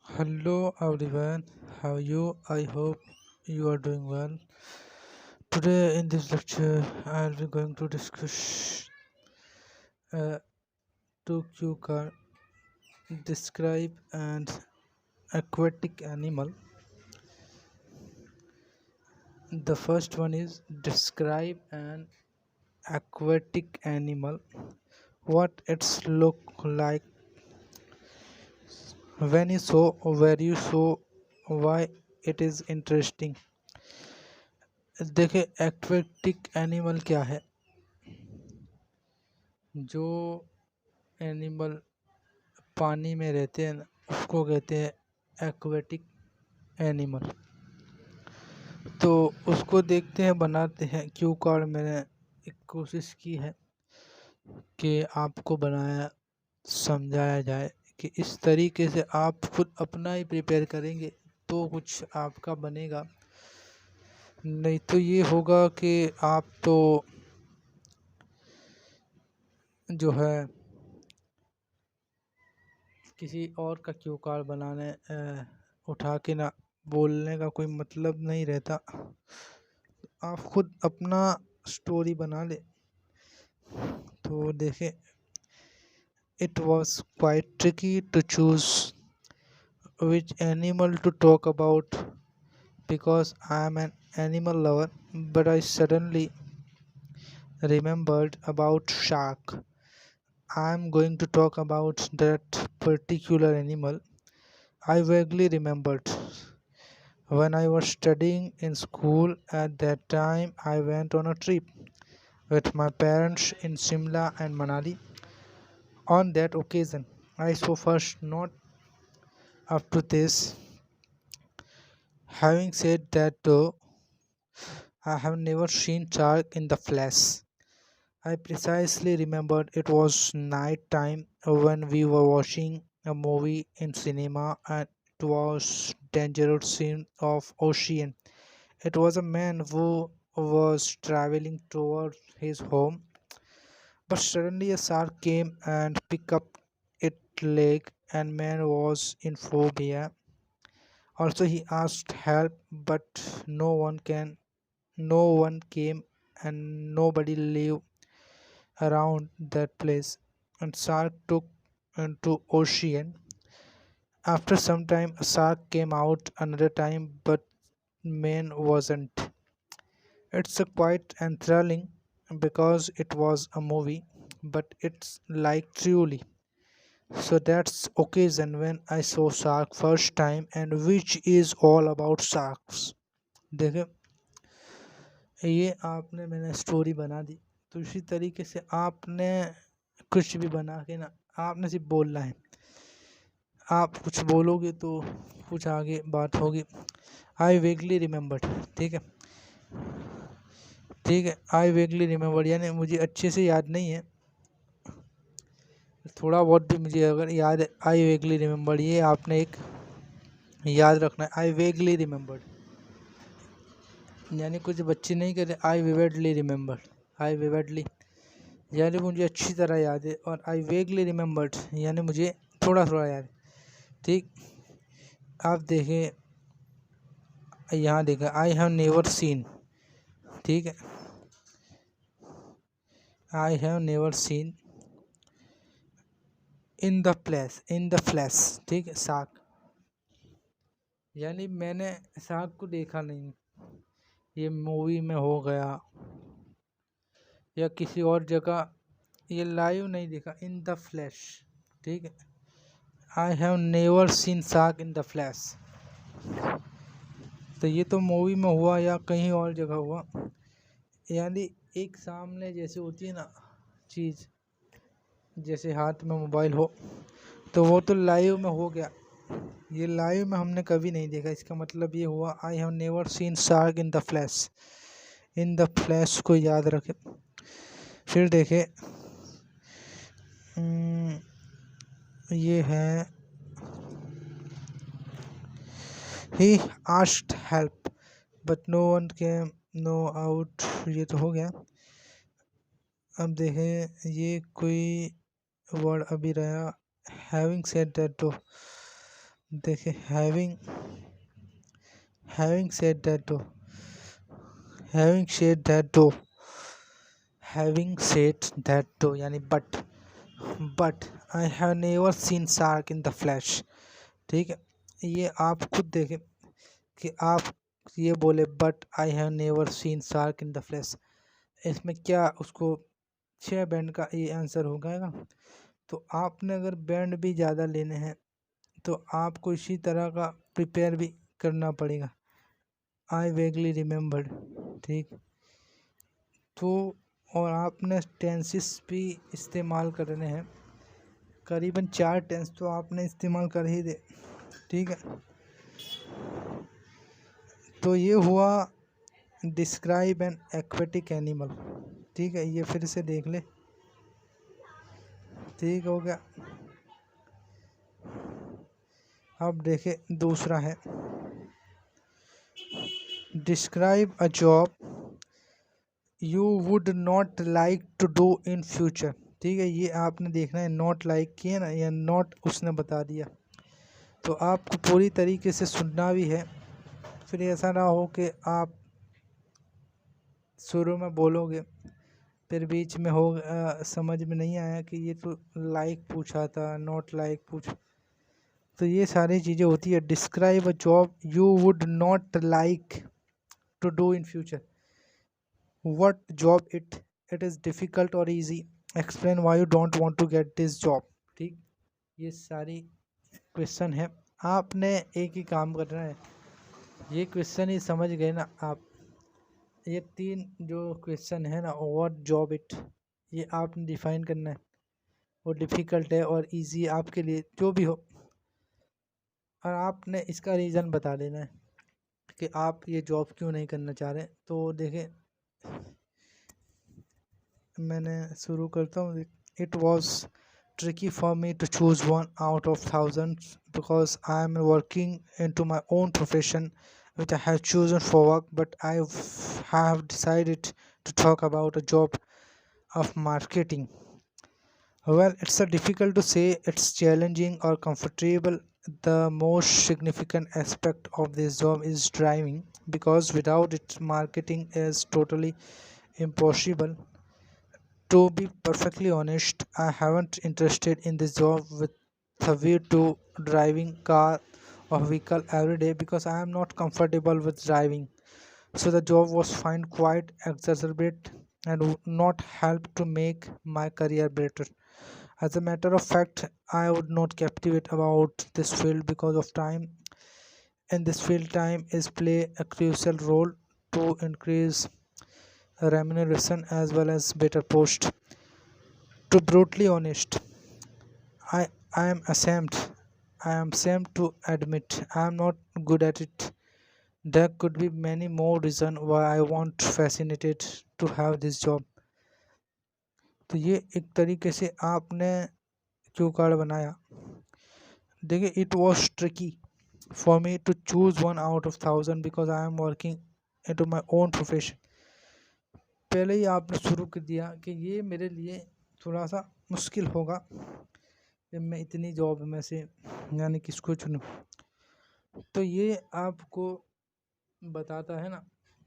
Hello everyone, how are you? I hope you are doing well. Today in this lecture, I'll be going to discuss uh, two Q card describe an aquatic animal. The first one is describe an aquatic animal. What it's look like when you saw, where you saw, why it is interesting. देखिए aquatic animal क्या है? जो animal पानी में रहते हैं ना, उसको कहते हैं एक्वेटिक एनिमल। तो उसको देखते हैं, बनाते हैं। क्यू कार्ड मैंने एक कोशिश की है कि आपको बनाया समझाया जाए कि इस तरीके से आप खुद अपना ही प्रिपेयर करेंगे तो कुछ आपका बनेगा। नहीं तो ये होगा कि आप तो जो है किसी और का क्यू कार्ड बनाने उठा के ना बोलने का कोई मतलब नहीं रहता। आप खुद अपना स्टोरी बना ले। तो देखें, it was quite tricky to choose which animal to talk about because I am an animal lover, but I suddenly remembered about shark. I am going to talk about that particular animal. I vaguely remembered when I was studying in school. At that time I went on a trip with my parents in Simla and Manali. On that occasion, I saw first not up to this. Having said that, though, I have never seen shark in the flesh. I precisely remembered it was night time when we were watching a movie in cinema and it was dangerous scene of ocean. It was a man who was traveling towards his home, but suddenly a shark came and picked up its leg and man was in phobia. Also he asked help, but no one came and nobody lived around that place. And shark took into ocean. After some time a shark came out another time, but man wasn't. It's a quite enthralling because it was a movie, but it's like truly. So that's occasion when I saw shark first time and which is all about sharks. देखे, ये आपने मैंने story बना दी। तो इसी तरीके से आपने कुछ भी बना के ना आपने सिर्फ बोलना है। आप कुछ बोलोगे तो कुछ आगे बात होगी। आई वेगली रिमेंबर्ड, ठीक है, ठीक है। आई वेगली रिमेंबर्ड यानी मुझे अच्छे से याद नहीं है, थोड़ा बहुत भी मुझे अगर याद है। आई वेगली रिमेंबर्ड, ये आपने एक याद रखना है। आई वेगली रिमेंबर्ड यानी कुछ बच्चे नहीं कहते आई विवेडली रिमेंबर्ड। आई विवेडली यानी मुझे अच्छी तरह याद है, और आई वेगली रिमेंबर्ड यानी मुझे थोड़ा थोड़ा याद है। ठीक, आप देखें, यहाँ देखें आई हैव नेवर सीन, ठीक है, आई have never seen in the flash, ठीक है, शार्क यानी मैंने शार्क को देखा नहीं, ये मूवी में हो गया या किसी और जगह, ये लाइव नहीं देखा। इन द फ्लैश, ठीक है, आई have never seen shark in the flash. तो ये तो मूवी में हुआ या कहीं और जगह हुआ, यानी एक सामने जैसे होती है ना चीज़, जैसे हाथ में मोबाइल हो, तो वो तो लाइव में हो गया। ये लाइव में हमने कभी नहीं देखा, इसका मतलब ये हुआ I have never seen shark in the flash. In the flash को याद रखें। फिर देखें, ये है ही asked help but no one came no out, ये तो हो गया। अब देखें, ये कोई वर्ड अभी रहा। हैविंग सेड दैट, तो देखिए, हैविंग सेड दैट दो हैविंग सेड दैट दो हैविंग सेड दैट दो यानी but I have never seen shark in the flash. ठीक है, ये आप खुद देखें कि आप ये बोले but I have never seen shark in the flash, इसमें क्या उसको 6 बैंड का ये आंसर हो गएगा। तो आपने अगर बैंड भी ज़्यादा लेने हैं तो आपको इसी तरह का प्रिपेयर भी करना पड़ेगा। आई वेगली रिमेम्बर्ड। ठीक, तो और आपने टेंसेस भी इस्तेमाल करने हैं, करीबन 4 टेंस तो आपने इस्तेमाल कर ही दे। ठीक है, तो ये हुआ डिस्क्राइब एन एक्वेटिक एनिमल। ठीक है, ये फिर से देख ले। ठीक हो गया। अब देखे दूसरा है describe a job you would not like to do in future. ठीक है, ये आपने देखना है, नॉट लाइक किया ना या नॉट उसने बता दिया, तो आपको पूरी तरीके से सुनना भी है। फिर ऐसा ना हो कि आप शुरू में बोलोगे फिर बीच में हो समझ में नहीं आया कि ये तो लाइक पूछा था, नॉट लाइक पूछा। तो ये सारी चीज़ें होती है। Describe a job you would not like to do in future. What job it is difficult और easy. Explain why you don't want to get this job. ठीक, ये सारी क्वेश्चन है। आपने एक ही काम करना है, ये क्वेश्चन ही समझ गए ना आप, ये 3 जो क्वेश्चन है ना, व्हाट जॉब इट, ये आपने डिफाइन करना है। वो डिफ़िकल्ट है और इजी आपके लिए जो भी हो, और आपने इसका रीज़न बता देना है कि आप ये जॉब क्यों नहीं करना चाह रहे। तो देखें, मैंने शुरू करता हूँ। It was tricky for me to choose one out of thousands because I am working into my own profession which I have chosen for work, but I have decided to talk about a job of marketing. Well, it's a difficult to say it's challenging or comfortable. The most significant aspect of this job is driving, because without it marketing is totally impossible. To be perfectly honest, I haven't interested in this job with a view to driving car or vehicle every day because I am not comfortable with driving. So the job was find quite exacerbate and would not help to make my career better. As a matter of fact, I would not captivate about this field because of time. In this field, time is play a crucial role to increase remuneration as well as better post. To brutally honest, I I am ashamed. I am ashamed to admit I am not good at it. There could be many more reasons why I want fascinated to have this job. तो ये एक तरीके से आपने Q card बनाया। देखिए, it was tricky for me to choose one out of thousand because I am working into my own profession. पहले ही आपने शुरू कर दिया कि ये मेरे लिए थोड़ा सा मुश्किल होगा कि मैं इतनी जॉब में से यानी किसको चुनूँ। तो ये आपको बताता है ना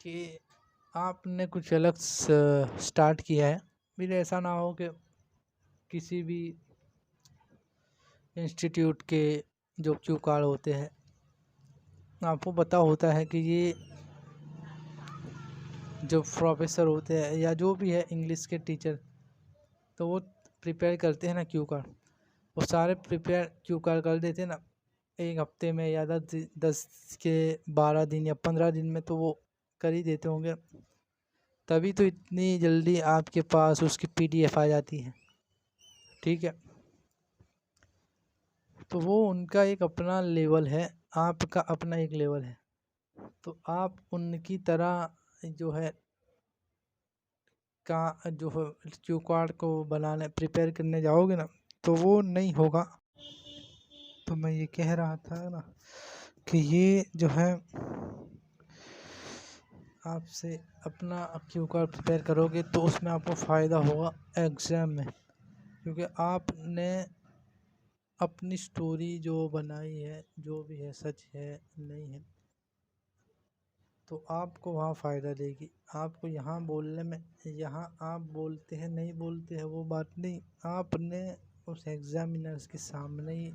कि आपने कुछ अलग स्टार्ट किया है। फिर ऐसा ना हो कि किसी भी इंस्टीट्यूट के जो क्यू कार्ड होते हैं आपको पता होता है कि ये जो प्रोफेसर होते हैं या जो भी है इंग्लिश के टीचर, तो वो प्रिपेयर करते हैं ना क्यू कार्ड, वो सारे प्रिपेयर क्यू कार्ड कर देते हैं ना एक हफ्ते में या 10 के 12 दिन या 15 दिन में, तो वो कर ही देते होंगे। तभी तो इतनी जल्दी आपके पास उसकी पीडीएफ आ जाती है। ठीक है, तो वो उनका एक अपना लेवल है, आपका अपना एक लेवल है। तो आप उनकी तरह जो है का जो है क्यू कार्ड को बनाने प्रिपेयर करने जाओगे ना तो वो नहीं होगा। तो मैं ये कह रहा था ना कि ये जो है आपसे अपना क्यू कार्ड प्रिपेयर करोगे तो उसमें आपको फ़ायदा होगा एग्ज़ाम में, क्योंकि आपने अपनी स्टोरी जो बनाई है, जो भी है सच है नहीं है, तो आपको वहाँ फ़ायदा देगी। आपको यहाँ बोलने में, यहाँ आप बोलते हैं नहीं बोलते हैं वो बात नहीं, आपने उस एग्जामिनर्स के सामने ही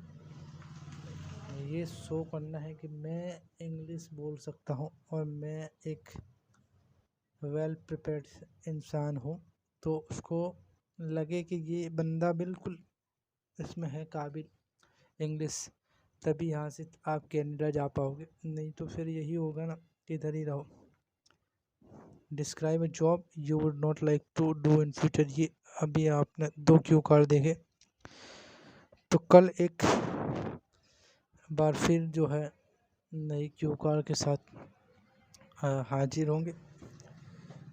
ये शो करना है कि मैं इंग्लिश बोल सकता हूँ और मैं एक वेल प्रिपेयर्ड इंसान हूँ। तो उसको लगे कि ये बंदा बिल्कुल इसमें है काबिल इंग्लिश, तभी यहाँ से आप कनाडा जा पाओगे, नहीं तो फिर यही होगा ना कि इधर ही रहो। Describe a job you would not like to do in future. ये अभी आपने दो क्यू कार्ड देखे, तो कल एक बार फिर जो है नई क्यू कार्ड के साथ हाजिर होंगे।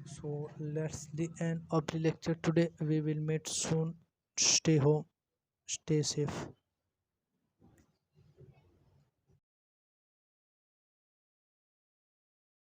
So let's the end of the lecture today. We will meet soon. Stay home, stay safe.